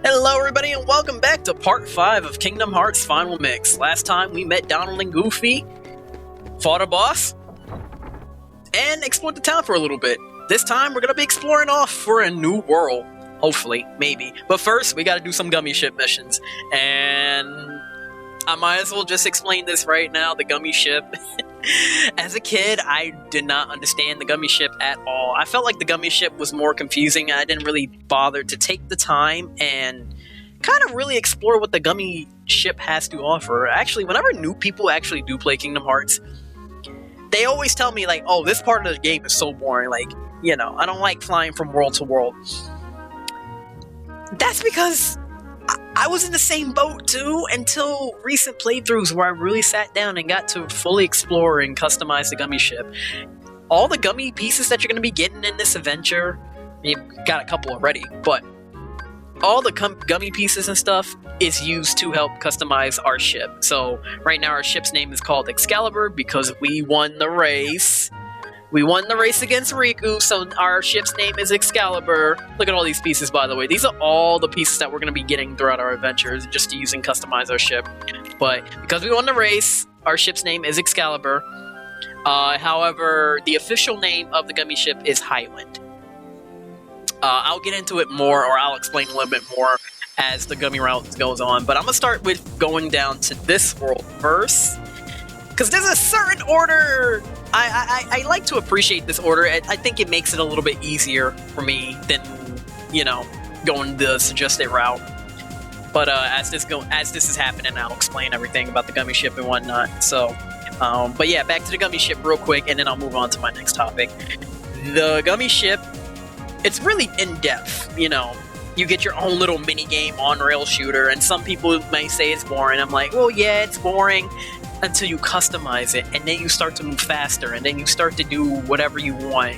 Hello everybody and welcome back to part 5 of Kingdom Hearts Final Mix. Last time we met Donald and Goofy, fought a boss, and explored the town for a little bit. This time we're going to be exploring off for a new world. Hopefully, maybe. But first, we got to do some gummy ship missions. And I might as well just explain this right now, the gummy ship. As a kid, I did not understand the gummy ship at all. I felt like the gummy ship was more confusing. I didn't really bother to take the time and kind of really explore what the gummy ship has to offer. Actually, whenever new people actually do play Kingdom Hearts, they always tell me, like, oh, this part of the game is so boring. Like, you know, I don't like flying from world to world. That's because I was in the same boat too until recent playthroughs where I really sat down and got to fully explore and customize the gummy ship. All the gummy pieces that you're going to be getting in this adventure, you've got a couple already, but all the gummy pieces and stuff is used to help customize our ship. So right now our ship's name is called Excalibur because we won the race. We won the race against Riku, so our ship's name is Excalibur. Look at all these pieces, by the way. These are all the pieces that we're going to be getting throughout our adventures, just to use and customize our ship. But because we won the race, our ship's name is Excalibur. However, the official name of the gummy ship is Highland. I'll get into it more, or I'll explain a little bit more as the gummy route goes on. But I'm going to start with going down to this world first, because there's a certain order. I like to appreciate this order. I think it makes it a little bit easier for me than, you know, going the suggested route. But as this is happening, I'll explain everything about the gummy ship and whatnot. So, but yeah, back to the gummy ship real quick, and then I'll move on to my next topic. The gummy ship, it's really in-depth, you know. You get your own little mini-game on-rail shooter, and some people may say it's boring. I'm like, well, yeah, it's boring until you customize it, and then you start to move faster, and then you start to do whatever you want.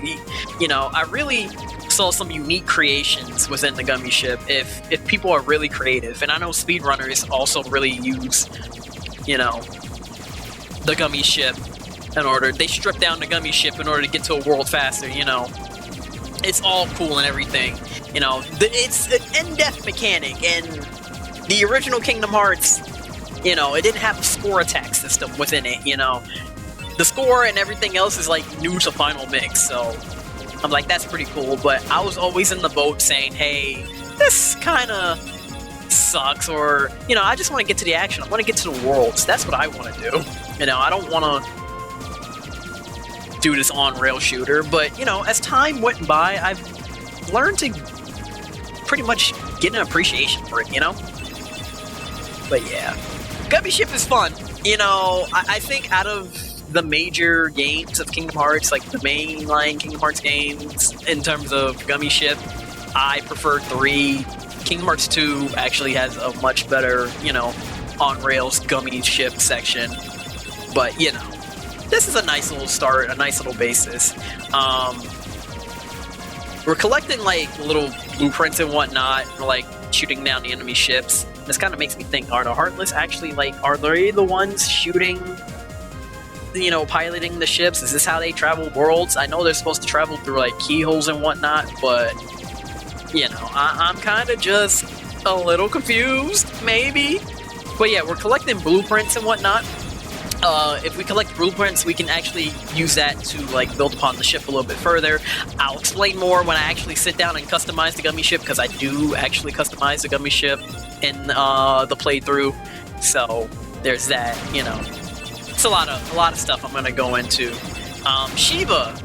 You know, I really saw some unique creations within the gummy ship if people are really creative. And I know speedrunners also really use, you know, the gummy ship they strip down the gummy ship in order to get to a world faster, you know. It's all cool and everything, you know. It's an in-depth mechanic, and the original Kingdom Hearts, you know, it didn't have a score attack system within it, you know. The score and everything else is, like, new to Final Mix, so I'm like, that's pretty cool. But I was always in the boat saying, hey, this kind of sucks, or, you know, I just want to get to the action. I want to get to the worlds. That's what I want to do. You know, I don't want to do this on-rail shooter, but, you know, as time went by, I've learned to pretty much get an appreciation for it, you know? But yeah. Gummy ship is fun. You know, I think out of the major games of Kingdom Hearts, like the mainline Kingdom Hearts games, in terms of gummy ship, I prefer 3. Kingdom Hearts 2 actually has a much better, you know, on-rails gummy ship section. But, you know, this is a nice little start, a nice little basis. We're collecting, like, little blueprints and whatnot, like, shooting down the enemy ships. This kind of makes me think, are the Heartless actually, like, are they the ones shooting, you know, piloting the ships? Is this how they travel worlds? I know they're supposed to travel through, like, keyholes and whatnot, but, you know, I'm kind of just a little confused, maybe? But yeah, we're collecting blueprints and whatnot. If we collect blueprints, we can actually use that to, like, build upon the ship a little bit further. I'll explain more when I actually sit down and customize the gummy ship, because I do actually customize the gummy ship in the playthrough. So there's that, you know. It's a lot of stuff I'm gonna go into. Shiva,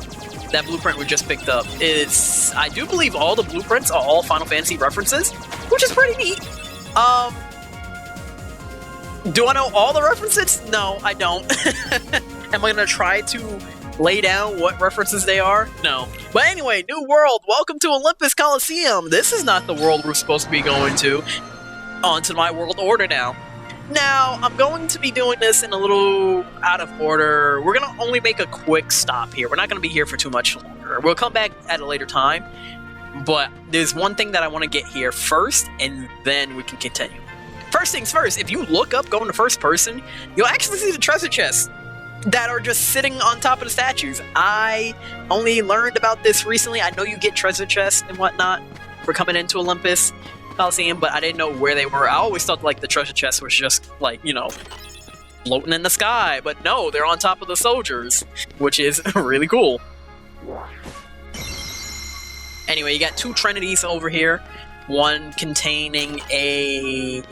that blueprint we just picked up, is, I do believe all the blueprints are all Final Fantasy references, which is pretty neat. Do I know all the references? No, I don't. Am I gonna try to lay down what references they are? No. But anyway, new world. Welcome to Olympus Coliseum. This is not the world we're supposed to be going to. On to my world order now. Now, I'm going to be doing this in a little out of order. We're gonna only make a quick stop here. We're not gonna be here for too much longer. We'll come back at a later time. But there's one thing that I want to get here first, and then we can continue. First things first, if you look up going to first person, you'll actually see the treasure chests that are just sitting on top of the statues. I only learned about this recently. I know you get treasure chests and whatnot for coming into Olympus, Coliseum, but I didn't know where they were. I always thought like the treasure chest was just like, you know, floating in the sky, but no, they're on top of the soldiers, which is really cool. Anyway, you got 2 Trinities over here. One containing a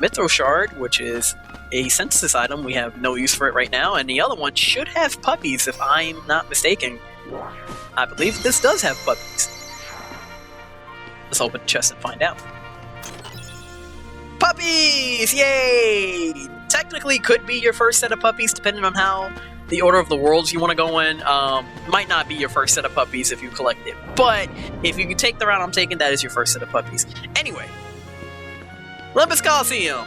Mythril Shard, which is a synthesis item. We have no use for it right now. And the other one should have puppies, if I'm not mistaken. I believe this does have puppies. Let's open the chest and find out. Puppies! Yay! Technically could be your first set of puppies, depending on how the order of the worlds you want to go in. Might not be your first set of puppies if you collect it, but if you can take the route I'm taking, that is your first set of puppies. Anyway, Olympus Coliseum.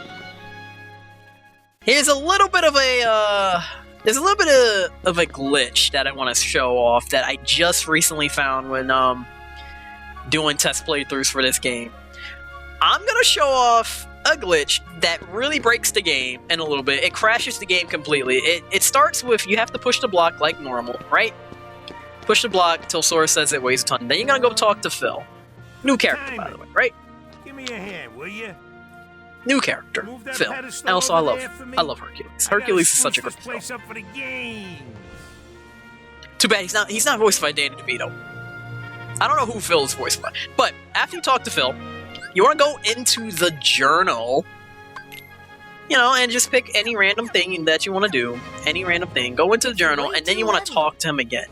Here's a little bit of a there's a little bit of a glitch that I want to show off that I just recently found when doing test playthroughs for this game. I'm gonna show off a glitch that really breaks the game in a little bit. It crashes the game completely. It starts with you have to push the block like normal, right? Push the block till Sora says it weighs a ton. Then you're gonna go talk to Phil. New character, by the way, right? Give me a hand, will you? New character, Phil. And also, I love Hercules. Hercules is such a great film. Too bad he's not voiced by Danny DeVito. I don't know who Phil is voiced by, but after you talk to Phil, you want to go into the journal, you know, and just pick any random thing that you want to do. Any random thing. Go into the journal, and then you want to talk to him again.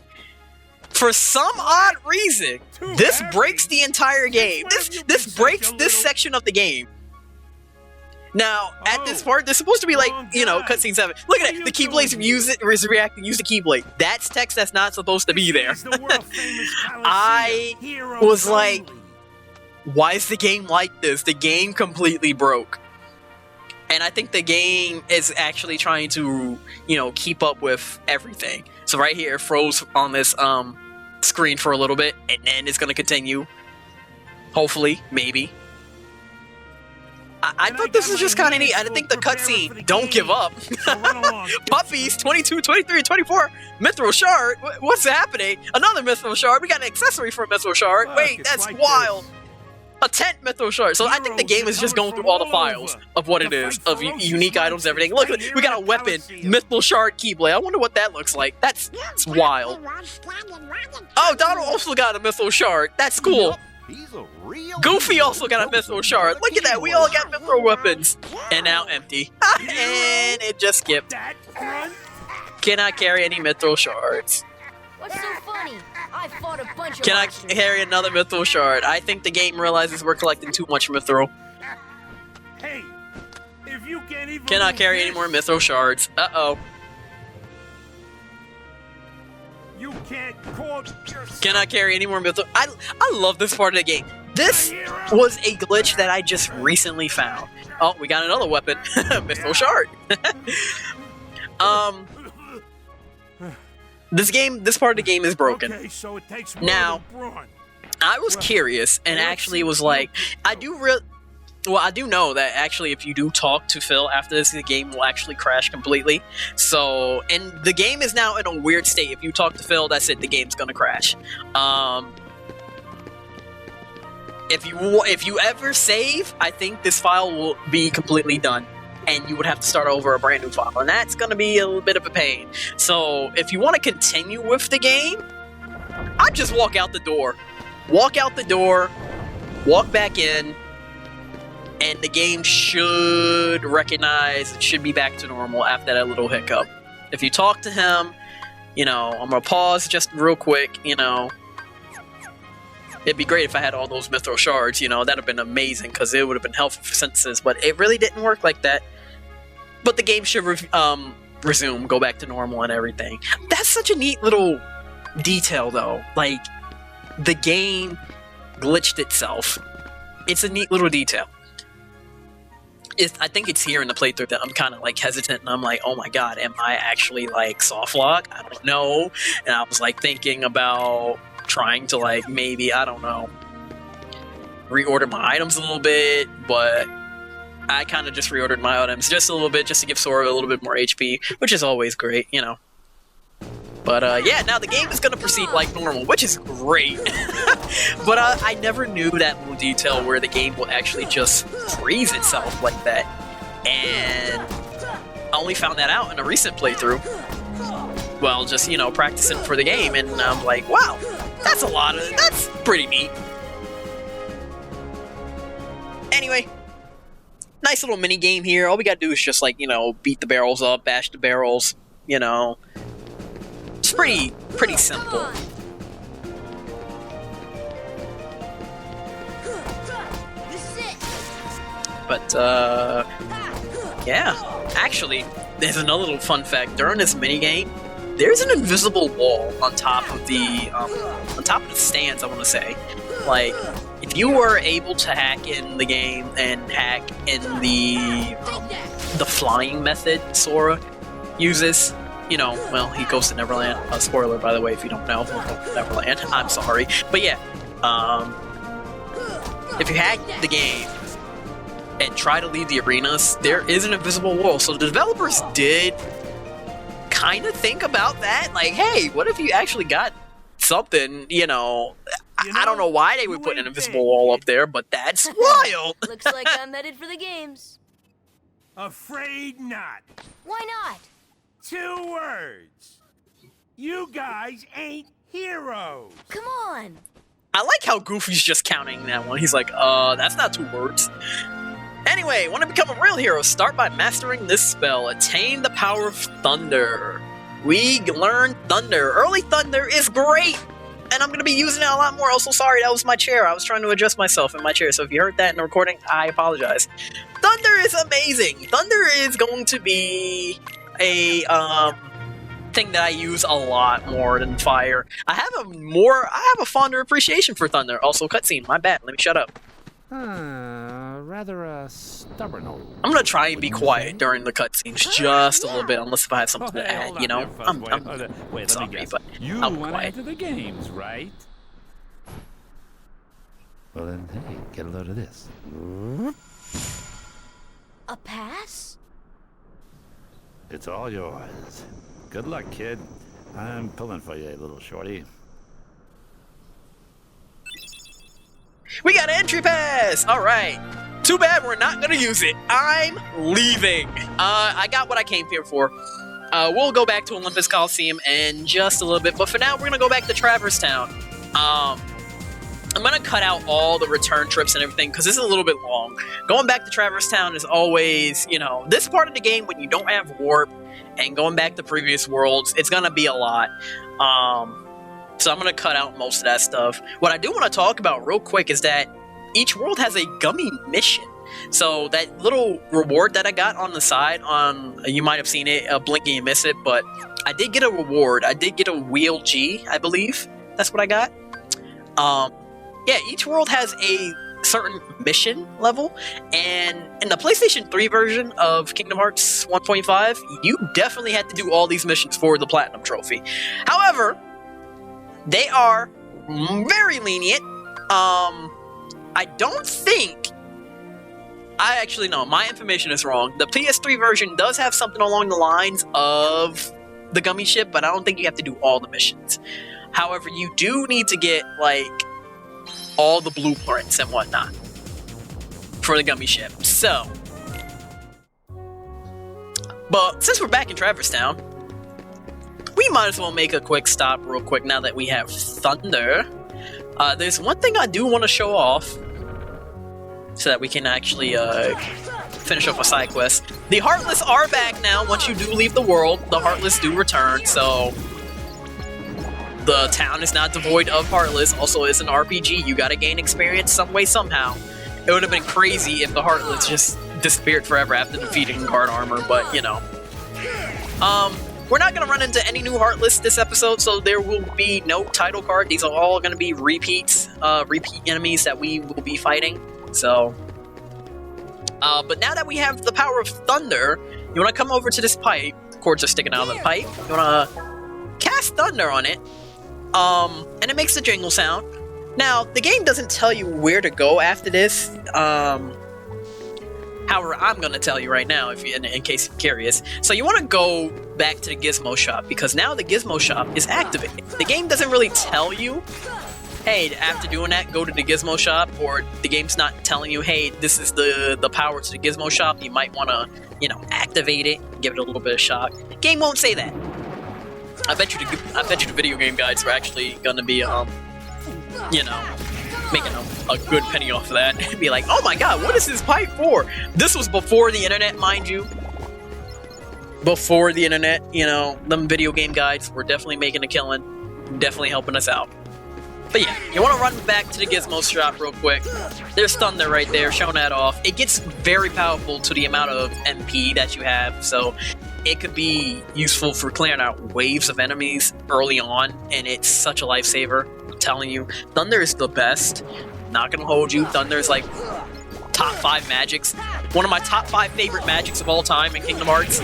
For some odd reason, this breaks the entire game. This breaks this section of the game. Now, at this part, there's supposed to be like, you know, cutscene 7. Look at it. The Keyblade's is reacting. Use the Keyblade. That's text that's not supposed to be there. I was like, why is the game like this? The game completely broke. And I think the game is actually trying to, you know, keep up with everything. So right here, it froze on this screen for a little bit, and then it's going to continue. Hopefully, maybe. I thought this was just kind of neat. I think the cutscene, don't give up. Puppies, 22, 23, 24. Mythril Shard. What's happening? Another Mythril Shard. We got an accessory for a Mythril Shard. Wait, that's wild. A 10th Mythril Shard. So I think the game is just going through all the files of what it is, of unique items, everything. Look, we got a weapon, Mythril Shard Keyblade. I wonder what that looks like. That's wild. Oh, Donald also got a Mythril Shard. That's cool. Goofy also got a Mythril Shard. Look at that. We all got Mythril weapons. And now empty. And it just skipped. Cannot carry any Mythril Shards. What's so funny? I fought a bunch of Can I carry another Mythril Shard? I think the game realizes we're collecting too much Mythril. Hey, if you can't even Cannot carry any more Mythril Shards. Uh-oh. You can't quote yourself. Cannot carry any more Mythril. I love this part of the game. This was a glitch that I just recently found. Oh, we got another weapon. Mythril Shard. This part of the game is broken. Okay, so it takes now, I was curious and actually was like, I do know that actually if you do talk to Phil after this, the game will actually crash completely. So, and the game is now in a weird state. If you talk to Phil, that's it, the game's gonna crash. If you ever save, I think this file will be completely done. And you would have to start over a brand new file. And that's going to be a little bit of a pain. So, if you want to continue with the game, I'd just walk out the door. Walk out the door, walk back in, and the game should recognize it should be back to normal after that little hiccup. If you talk to him, you know, I'm going to pause just real quick, you know. It'd be great if I had all those Mythril Shards, you know, that'd have been amazing, because it would have been helpful for synthesis, but it really didn't work like that. But the game should resume, go back to normal and everything. That's such a neat little detail, though. Like, the game glitched itself. It's a neat little detail. I think it's here in the playthrough that I'm kind of, like, hesitant, and I'm like, oh my god, am I actually, like, soft lock? I don't know. And I was, like, thinking about trying to, like, maybe, I don't know, reorder my items a little bit, but I kind of just reordered my items just a little bit, just to give Sora a little bit more HP, which is always great, you know. But yeah, now the game is gonna proceed like normal, which is great. But I never knew that little detail where the game will actually just freeze itself like that. And I only found that out in a recent playthrough. Well, just, you know, practicing for the game, and I'm like, wow, that's pretty neat. Anyway, nice little mini game here. All we gotta do is just, like, you know, beat the barrels up, bash the barrels, you know. It's pretty simple. But, yeah. Actually, there's another little fun fact. During this minigame, there's an invisible wall on top of the stands, I want to say. Like, if you were able to hack in the game and hack in the flying method Sora uses, you know, well, he goes to Neverland. Spoiler, by the way, if you don't know, Neverland. I'm sorry. But yeah, if you hack the game and try to leave the arenas, there is an invisible wall. So the developers did kind of think about that. Like, hey, what if you actually got something, you know... I don't know why they would put an invisible wall up there, but that's wild! Looks like I'm headed for the games. Afraid not. Why not? 2 words. You guys ain't heroes. Come on. I like how Goofy's just counting that one. He's like, that's not 2 words. Anyway, want to become a real hero? Start by mastering this spell. Attain the power of Thunder. We learn Thunder. Early Thunder is great! And I'm going to be using it a lot more. Also, sorry, that was my chair. I was trying to adjust myself in my chair. So if you heard that in the recording, I apologize. Thunder is amazing. Thunder is going to be a thing that I use a lot more than Fire. I have a fonder appreciation for Thunder. Also, cutscene. My bad. Let me shut up. Rather stubborn old. I'm going to try and be quiet during the cutscenes just a little bit, unless if I have something to add, you know? I'm sorry, but you I'll be want to quiet. enter the games, right? Well then, hey, get a load of this. A pass? It's all yours. Good luck, kid. I'm pulling for you, little shorty. We got an entry pass! Alright. Too bad we're not gonna use it. I'm leaving. I got what I came here for. We'll go back to Olympus Coliseum in just a little bit, but for now, we're gonna go back to Traverse Town. I'm gonna cut out all the return trips and everything, because this is a little bit long. Going back to Traverse Town is always, you know, this part of the game, when you don't have warp, and going back to previous worlds, it's gonna be a lot. So I'm going to cut out most of that stuff. What I do want to talk about real quick is that each world has a gummy mission. So that little reward that I got on the side, you might have seen it, blink and you miss it, but I did get a reward. I did get a Wheel G, I believe. That's what I got. Yeah, each world has a certain mission level, and in the PlayStation 3 version of Kingdom Hearts 1.5, you definitely had to do all these missions for the Platinum Trophy. However, they are very lenient. I don't think... actually, no, my information is wrong. The PS3 version does have something along the lines of the gummy ship, but I don't think you have to do all the missions. However, you do need to get, like, all the blueprints and whatnot for the gummy ship. So... But since we're back in Traverse Town, we might as well make a quick stop real quick now that we have Thunder. There's one thing I do want to show off so that we can actually finish up a side quest. The Heartless are back now. Once you do leave the world, the Heartless do return, so the town is not devoid of Heartless. Also, it's an RPG. You gotta gain experience some way, somehow. It would have been crazy if the Heartless just disappeared forever after defeating guard armor, but, you know. We're not going to run into any new Heartless this episode, so there will be no title card. These are all going to be repeat enemies that we will be fighting. So, but now that we have the power of Thunder, you want to come over to this pipe. The cords are sticking out of the pipe. You want to cast Thunder on it, and it makes the jingle sound. Now, the game doesn't tell you where to go after this. However, I'm going to tell you right now, if you, in case you're curious. So you want to go back to the Gizmo Shop, because now the Gizmo Shop is activated. The game doesn't really tell you, hey, after doing that, go to the Gizmo Shop, or the game's not telling you, hey, this is the power to the Gizmo Shop. You might want to, you know, activate it, give it a little bit of shock. Game won't say that. I bet you the video game guys are actually going to be, you know, making a good penny off of that. And be like, oh my god, what is this pipe for? This was before the internet, mind you. Before the internet, you know, them video game guides were definitely making a killing. Definitely helping us out. But yeah, you want to run back to the Gizmo Shop real quick. There's Thunder right there, showing that off. It gets very powerful to the amount of MP that you have, so it could be useful for clearing out waves of enemies early on, and it's such a lifesaver. I'm telling you, Thunder is the best. Not gonna hold you. Thunder is like top 5 magics. One of my top 5 favorite magics of all time in Kingdom Hearts.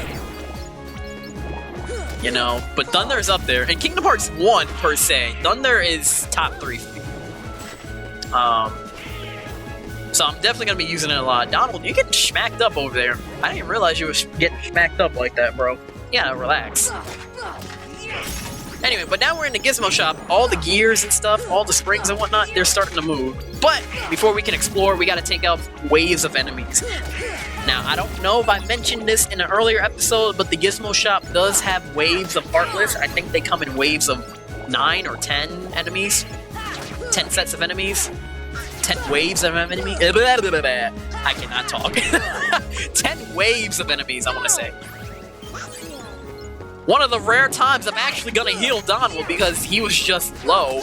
You know, but Thunder is up there. In Kingdom Hearts 1, per se, Thunder is top 3 for me. So I'm definitely going to be using it a lot. Donald, you're getting smacked up over there. I didn't realize you was getting smacked up like that, bro. Yeah, relax. Anyway, but now we're in the Gizmo Shop. All the gears and stuff, all the springs and whatnot, they're starting to move. But before we can explore, we got to take out waves of enemies. Now, I don't know if I mentioned this in an earlier episode, but the Gizmo Shop does have waves of Heartless. I think they come in waves of 9 or 10 enemies. 10 sets of enemies. 10 waves of enemies. I cannot talk. 10 waves of enemies, I want to say. One of the rare times I'm actually going to heal Donald because he was just low.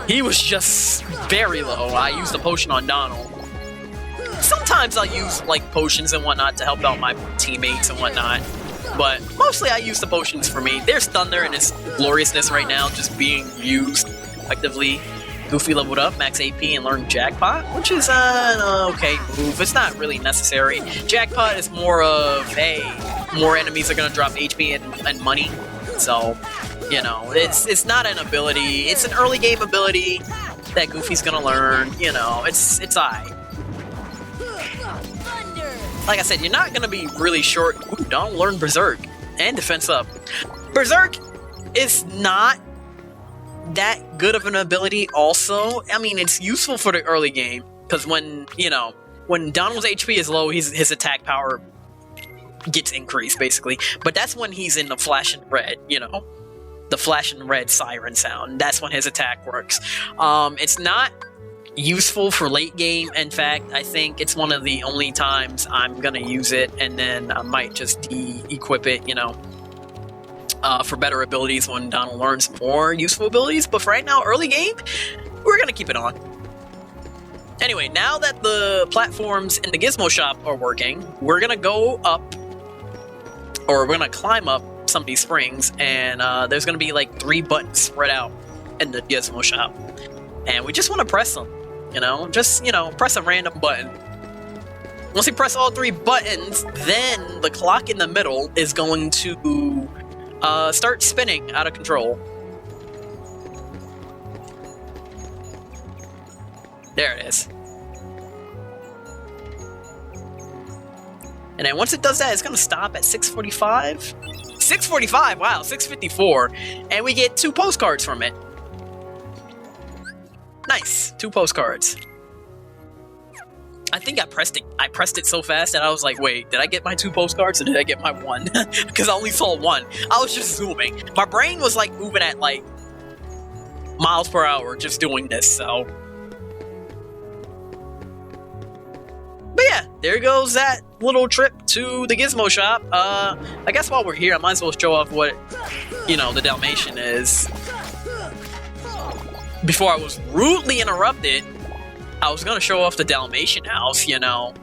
He was just very low. I used a potion on Donald. Sometimes I'll use, like, potions and whatnot to help out my teammates and whatnot. But mostly I use the potions for me. There's Thunder and his gloriousness right now just being used effectively. Goofy leveled up, max AP, and learned Jackpot, which is an okay move. It's not really necessary. Jackpot is more of, hey, more enemies are going to drop HP and money. So, you know, it's not an ability. It's an early game ability that Goofy's going to learn. You know, it's alright. Like I said, you're not going to be really short. Ooh, don't learn Berserk and Defense Up. Berserk is not that good of an ability also. I mean, it's useful for the early game, because when, you know, when Donald's HP is low, his attack power gets increased, basically. But that's when he's in the flashing red, you know? The flashing red siren sound. That's when his attack works. It's not useful for late game. In fact, I think it's one of the only times I'm gonna use it, and then I might just de-equip it, you know, for better abilities when Donald learns more useful abilities. But for right now, early game, we're gonna keep it on. Anyway, now that the platforms in the Gizmo Shop are working, we're gonna go up, or we're gonna climb up some of these springs, and there's gonna be like 3 buttons spread out in the Gizmo Shop. And we just want to press them, you know? Just, you know, press a random button. Once we press all 3 buttons, then the clock in the middle is going to start spinning out of control. There it is. And then once it does that, it's going to stop at 6:45. 6:45, wow, 6:54. And we get 2 postcards from it. Nice, 2 postcards. I think I pressed it so fast that I was like, wait, did I get my 2 postcards or did I get my 1? Because I only saw 1. I was just zooming. My brain was like moving at like miles per hour just doing this, so. But yeah, there goes that little trip to the Gizmo Shop. I guess while we're here, I might as well show off what, you know, the Dalmatian is. Before I was rudely interrupted, I was going to show off the Dalmatian house, you know.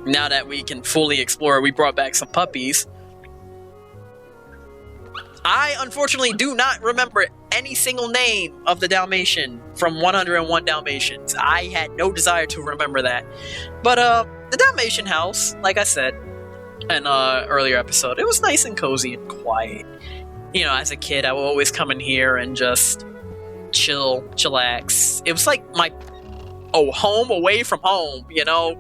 Now that we can fully explore, we brought back some puppies. I, unfortunately, do not remember any single name of the Dalmatian from 101 Dalmatians. I had no desire to remember that. But, the Dalmatian house, like I said in an earlier episode, it was nice and cozy and quiet. You know, as a kid, I would always come in here and just chillax. It was like my home away from home, you know?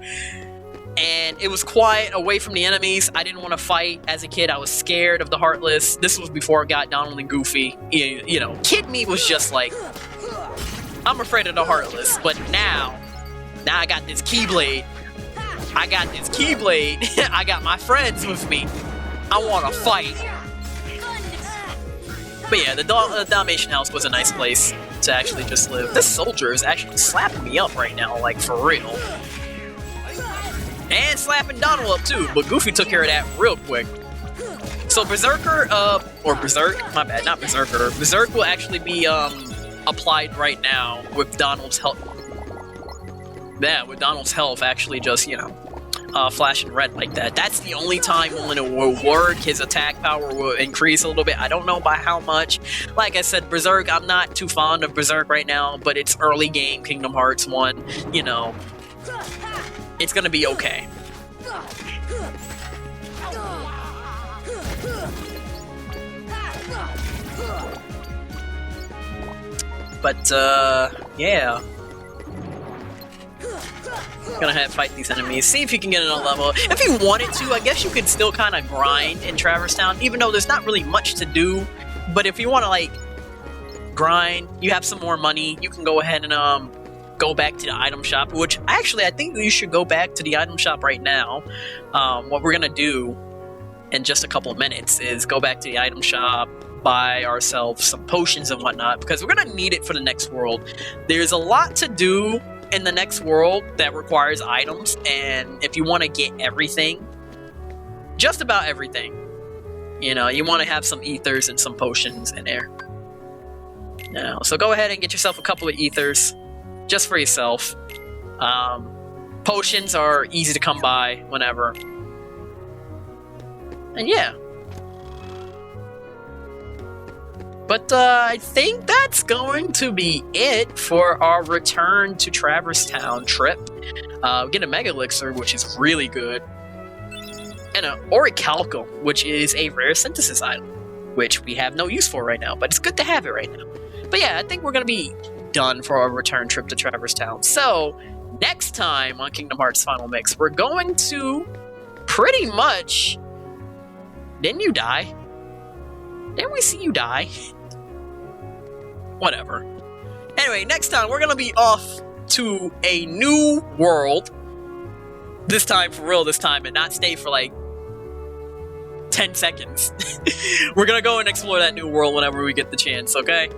And it was quiet, away from the enemies. I didn't want to fight. As a kid, I was scared of the Heartless. This was before I got Donald and Goofy. You know, kid me was just like, I'm afraid of the Heartless. But now I got this Keyblade. I got my friends with me. I want to fight. But yeah, the Dalmatian house was a nice place to actually just live. This soldier is actually slapping me up right now, like for real. And slapping Donald up too, but Goofy took care of that real quick. So Berserker, or Berserk, my bad, not Berserker. Berserk will actually be applied right now with Donald's health. Yeah, with Donald's health actually just, you know, flashing red like that. That's the only time when it will work. His attack power will increase a little bit. I don't know by how much. Like I said, Berserk, I'm not too fond of Berserk right now, but it's early game Kingdom Hearts 1, you know. It's gonna be okay. But, yeah. Gonna have to fight these enemies. See if you can get another level. If you wanted to, I guess you could still kind of grind in Traverse Town, even though there's not really much to do. But if you want to, like, grind, you have some more money, you can go ahead and, go back to the item shop, which actually I think you should go back to the item shop right now. What we're gonna do in just a couple of minutes is go back to the item shop, buy ourselves some potions and whatnot, because we're gonna need it for the next world. There's a lot to do in the next world that requires items, and if you want to get everything, just about everything, you know, you want to have some ethers and some potions in there. Now, so go ahead and get yourself a couple of ethers just for yourself. Potions are easy to come by whenever. And yeah. But I think that's going to be it for our return to Traverse Town trip. Get a Mega Elixir, which is really good. And an Orichalcum, which is a rare synthesis item, which we have no use for right now, but it's good to have it right now. But yeah, I think we're going to be done for our return trip to Traverse Town. So, next time on Kingdom Hearts Final Mix, we're going to pretty much... Didn't you die? Didn't we see you die? Whatever. Anyway, next time we're going to be off to a new world. This time, for real this time, and not stay for like 10 seconds. We're going to go and explore that new world whenever we get the chance, okay?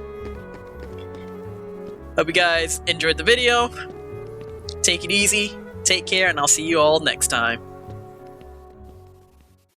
Hope you guys enjoyed the video. Take it easy, take care, and I'll see you all next time.